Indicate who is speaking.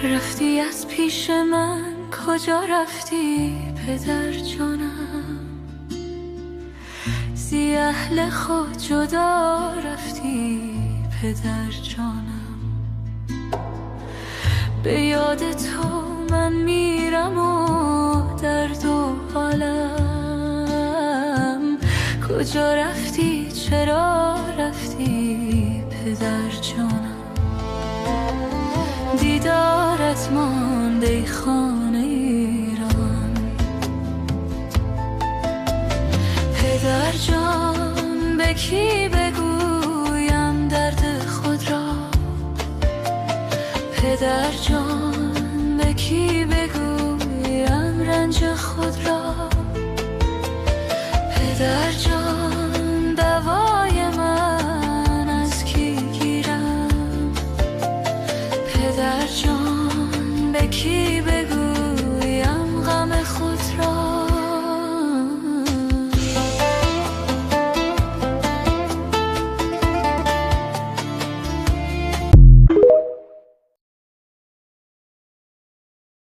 Speaker 1: رفتی از پیش من، کجا رفتی پدر جانم؟ زی اهل خود جدا رفتی پدر جانم. به یاد تو من میرم و درد و حالم. کجا رفتی چرا رفتی پدر جانم؟ دیدارت ماند ای خانه ایران. پدر جان به کی بگویم درد خود را؟ پدر جان به کی بگویم رنج خود را؟ پدر جان دوای من از کی گیرم؟ پدر جان به کی بگویم